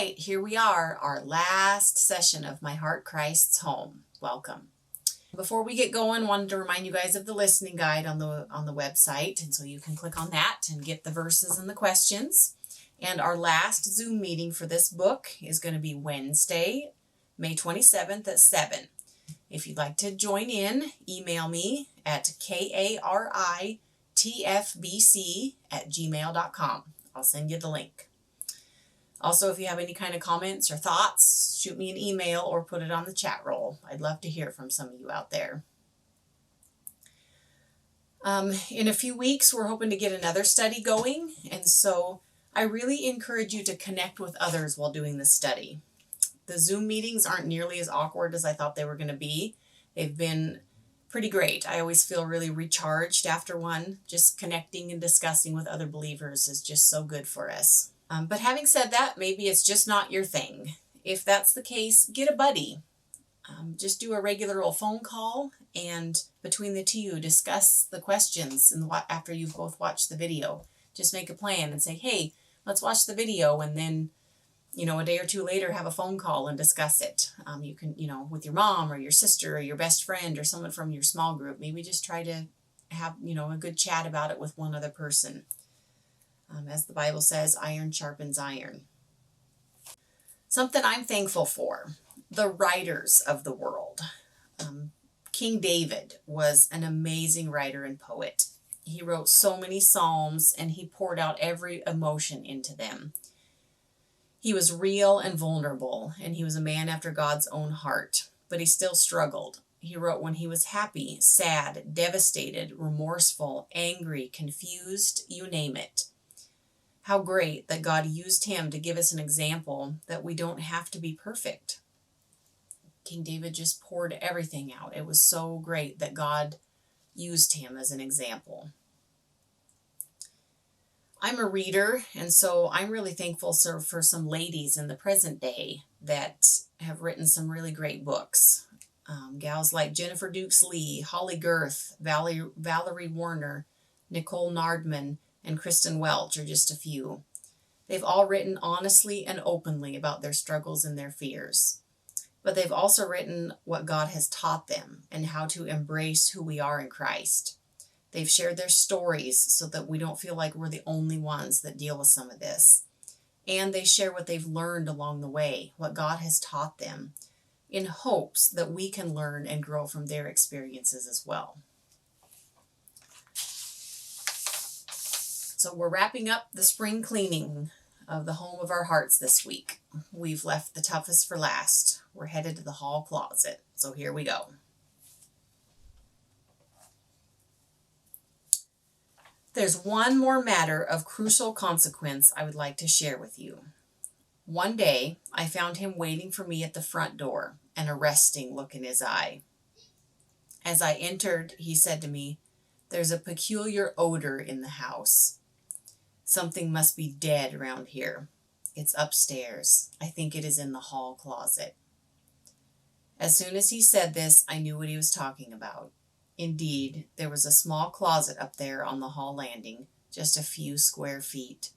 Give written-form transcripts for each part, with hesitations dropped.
right, here we are, our last session of My Heart Christ's Home. Welcome. Before we get going, wanted to remind you guys of the listening guide on the website, and so you can click on that and get the verses and the questions. And our last Zoom meeting for this book is going to be Wednesday, May 27th at 7. If you'd like to join in, email me at karitfbc@gmail.com. I'll send you the link. Also, if you have any kind of comments or thoughts, shoot me an email or put it on the chat roll. I'd love to hear from some of you out there. In a few weeks, we're hoping to get another study going, and so I really encourage you to connect with others while doing the study. The Zoom meetings aren't nearly as awkward as I thought they were going to be. They've been pretty great. I always feel really recharged after one. Just connecting and discussing with other believers is just so good for us. But having said that, maybe it's just not your thing. If that's the case, get a buddy. Just do a regular old phone call, and between the two of you, discuss the questions after you've both watched the video. Just make a plan and say, hey, let's watch the video, and then, a day or two later, have a phone call and discuss it. You can, with your mom or your sister or your best friend or someone from your small group, maybe just try to have, a good chat about it with one other person. As the Bible says, iron sharpens iron. Something I'm thankful for, the writers of the world. King David was an amazing writer and poet. He wrote so many psalms, and he poured out every emotion into them. He was real and vulnerable, and he was a man after God's own heart, but he still struggled. He wrote when he was happy, sad, devastated, remorseful, angry, confused, you name it. How great that God used him to give us an example that we don't have to be perfect. King David just poured everything out. It was so great that God used him as an example. I'm a reader, and so I'm really thankful for some ladies in the present day that have written some really great books. Gals like Jennifer Dukes Lee, Holly Girth, Valerie Warner, Nicole Nardman, and Kristen Welch are just a few. They've all written honestly and openly about their struggles and their fears. But they've also written what God has taught them and how to embrace who we are in Christ. They've shared their stories so that we don't feel like we're the only ones that deal with some of this. And they share what they've learned along the way, what God has taught them, in hopes that we can learn and grow from their experiences as well. So we're wrapping up the spring cleaning of the home of our hearts this week. We've left the toughest for last. We're headed to the hall closet. So here we go. There's one more matter of crucial consequence I would like to share with you. One day, I found him waiting for me at the front door, an arresting look in his eye. As I entered, he said to me, "There's a peculiar odor in the house. Something must be dead around here. It's upstairs. I think it is in the hall closet." As soon as he said this, I knew what he was talking about. Indeed, there was a small closet up there on the hall landing, just a few square feet.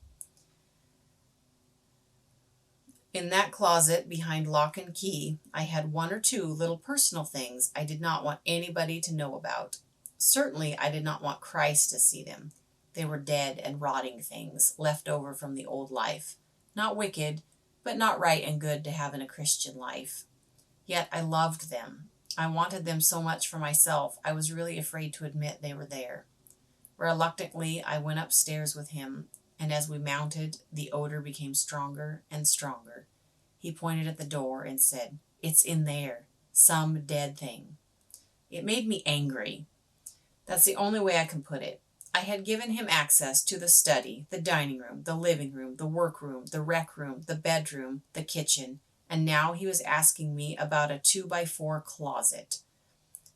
In that closet, behind lock and key, I had one or two little personal things I did not want anybody to know about. Certainly, I did not want Christ to see them. They were dead and rotting things, left over from the old life. Not wicked, but not right and good to have in a Christian life. Yet I loved them. I wanted them so much for myself, I was really afraid to admit they were there. Reluctantly, I went upstairs with him, and as we mounted, the odor became stronger and stronger. He pointed at the door and said, "It's in there, some dead thing." It made me angry. That's the only way I can put it. I had given him access to the study, the dining room, the living room, the workroom, the rec room, the bedroom, the kitchen, and now he was asking me about a 2x4 closet.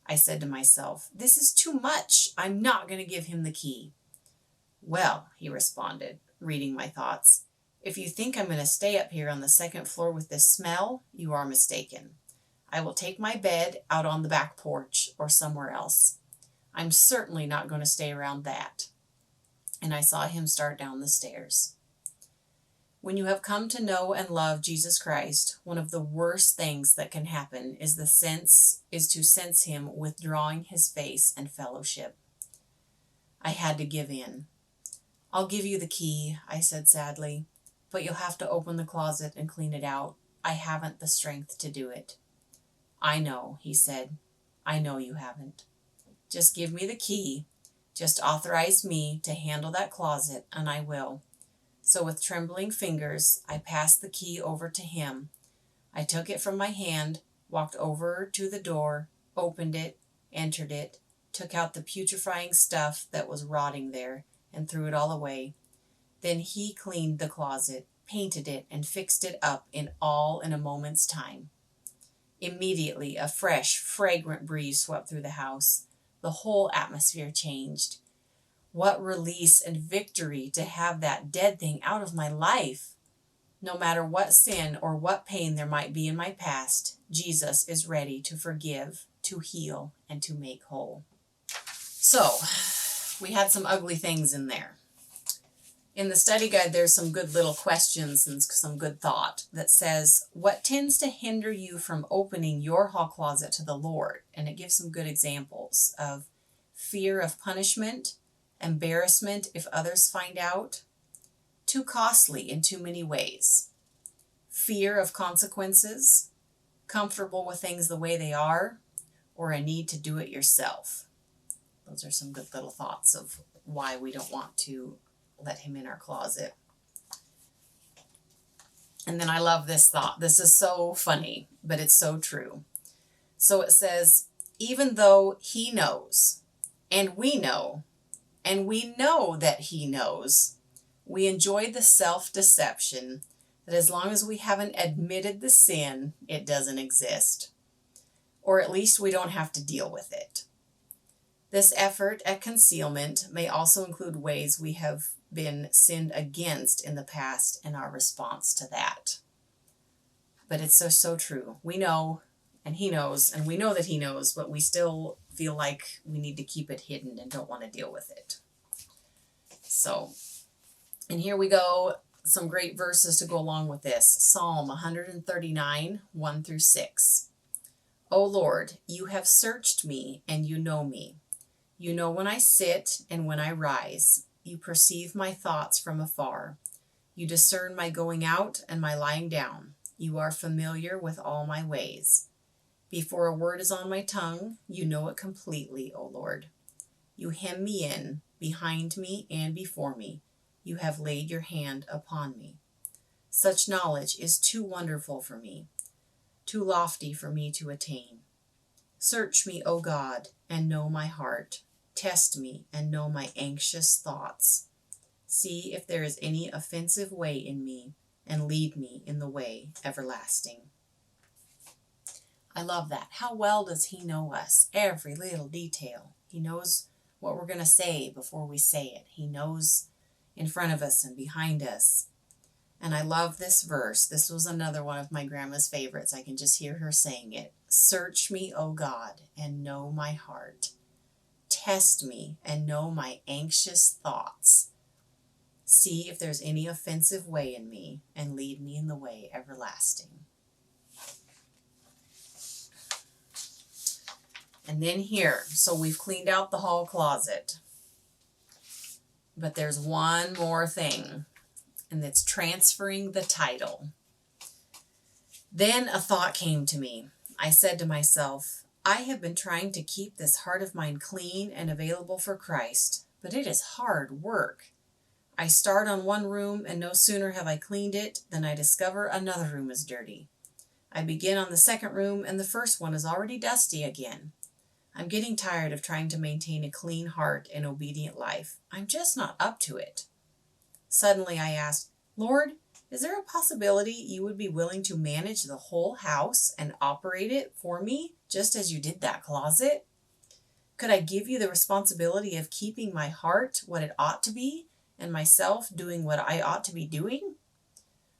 I said to myself, this is too much. I'm not going to give him the key. "Well," he responded, reading my thoughts, "if you think I'm going to stay up here on the second floor with this smell, you are mistaken. I will take my bed out on the back porch or somewhere else. I'm certainly not going to stay around that." And I saw him start down the stairs. When you have come to know and love Jesus Christ, one of the worst things that can happen is to sense him withdrawing his face and fellowship. I had to give in. I'll give you the key, I said sadly, but you'll have to open the closet and clean it out. I haven't the strength to do it. I know, he said. I know you haven't. Just give me the key. Just authorize me to handle that closet, and I will. So with trembling fingers, I passed the key over to him. I took it from my hand, walked over to the door, opened it, entered it, took out the putrefying stuff that was rotting there, and threw it all away. Then he cleaned the closet, painted it, and fixed it up in a moment's time. Immediately, a fresh, fragrant breeze swept through the house. The whole atmosphere changed. What release and victory to have that dead thing out of my life. No matter what sin or what pain there might be in my past, Jesus is ready to forgive, to heal, and to make whole. So, we had some ugly things in there. In the study guide, there's some good little questions and some good thought that says, what tends to hinder you from opening your hall closet to the Lord? And it gives some good examples of fear of punishment, embarrassment if others find out, too costly in too many ways, fear of consequences, comfortable with things the way they are, or a need to do it yourself. Those are some good little thoughts of why we don't want to let him in our closet. And then I love this thought. This is so funny, but it's so true. So it says, even though he knows, and we know that he knows, we enjoy the self-deception that as long as we haven't admitted the sin, it doesn't exist. Or at least we don't have to deal with it. This effort at concealment may also include ways we have been sinned against in the past and our response to that. But it's so true. We know, and he knows, and we know that he knows, but we still feel like we need to keep it hidden and don't want to deal with it. So, and here we go, some great verses to go along with this. Psalm 139, 1 through 6. O Lord, you have searched me and you know me. You know when I sit and when I rise. You perceive my thoughts from afar. You discern my going out and my lying down. You are familiar with all my ways. Before a word is on my tongue, you know it completely, O Lord. You hem me in, behind me and before me. You have laid your hand upon me. Such knowledge is too wonderful for me, too lofty for me to attain. Search me, O God, and know my heart. Test me and know my anxious thoughts. See if there is any offensive way in me, and lead me in the way everlasting. I love that. How well does he know us? Every little detail. He knows what we're going to say before we say it. He knows in front of us and behind us. And I love this verse. This was another one of my grandma's favorites. I can just hear her saying it. Search me, O God, and know my heart. Test me and know my anxious thoughts. See if there's any offensive way in me, and lead me in the way everlasting. And then here, so we've cleaned out the hall closet. But there's one more thing, and it's transferring the title. Then a thought came to me. I said to myself, I have been trying to keep this heart of mine clean and available for Christ, but it is hard work. I start on one room, and no sooner have I cleaned it than I discover another room is dirty. I begin on the second room, and the first one is already dusty again. I'm getting tired of trying to maintain a clean heart and obedient life. I'm just not up to it. Suddenly I asked, Lord, is there a possibility you would be willing to manage the whole house and operate it for me, just as you did that closet? Could I give you the responsibility of keeping my heart what it ought to be, and myself doing what I ought to be doing?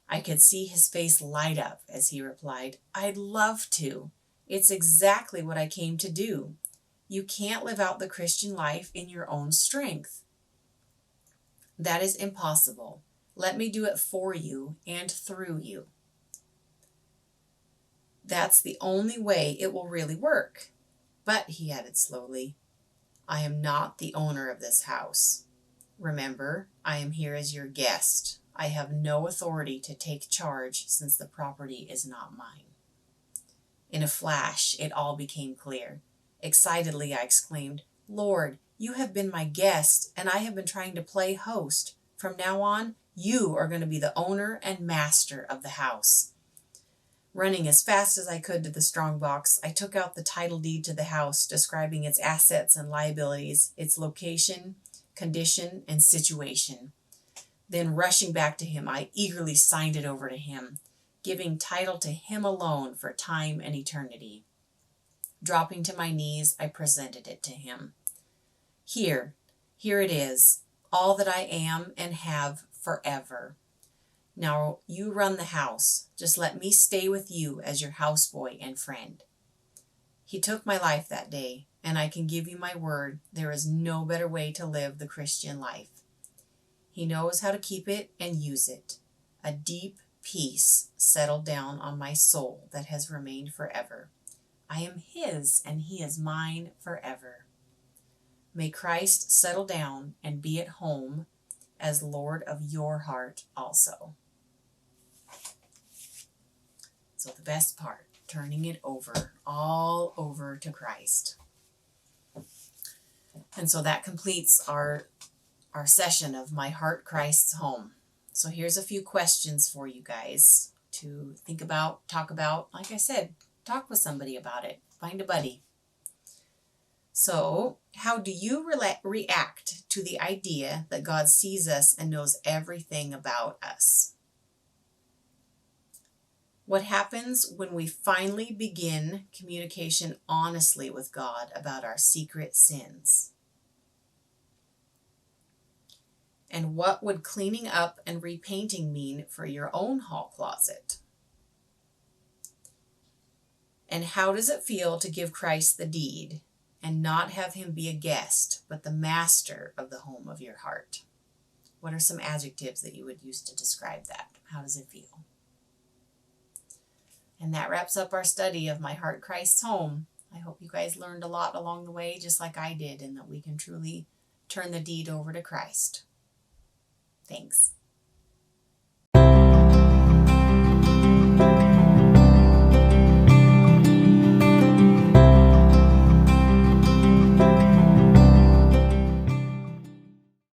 I could see his face light up as he replied, I'd love to. It's exactly what I came to do. You can't live out the Christian life in your own strength. That is impossible. Let me do it for you and through you. That's the only way it will really work. But, he added slowly, I am not the owner of this house. Remember, I am here as your guest. I have no authority to take charge since the property is not mine. In a flash, it all became clear. Excitedly, I exclaimed, Lord, you have been my guest, and I have been trying to play host. From now on, you are going to be the owner and master of the house. Running as fast as I could to the strong box, I took out the title deed to the house, describing its assets and liabilities, its location, condition, and situation. Then, rushing back to him, I eagerly signed it over to him, giving title to him alone for time and eternity. Dropping to my knees, I presented it to him. Here it is, all that I am and have forever. Now you run the house. Just let me stay with you as your houseboy and friend. He took my life that day, and I can give you my word, there is no better way to live the Christian life. He knows how to keep it and use it. A deep peace settled down on my soul that has remained forever. I am his, and he is mine forever. May Christ settle down and be at home as Lord of your heart also. So the best part, turning it over, all over to Christ. And so that completes our session of My Heart Christ's Home. So here's a few questions for you guys to think about, talk about. Like I said, talk with somebody about it. Find a buddy. So, how do you react to the idea that God sees us and knows everything about us? What happens when we finally begin communication honestly with God about our secret sins? And what would cleaning up and repainting mean for your own hall closet? And how does it feel to give Christ the deed and not have him be a guest, but the master of the home of your heart? What are some adjectives that you would use to describe that? How does it feel? And that wraps up our study of My Heart Christ's Home. I hope you guys learned a lot along the way, just like I did, and that we can truly turn the deed over to Christ. Thanks.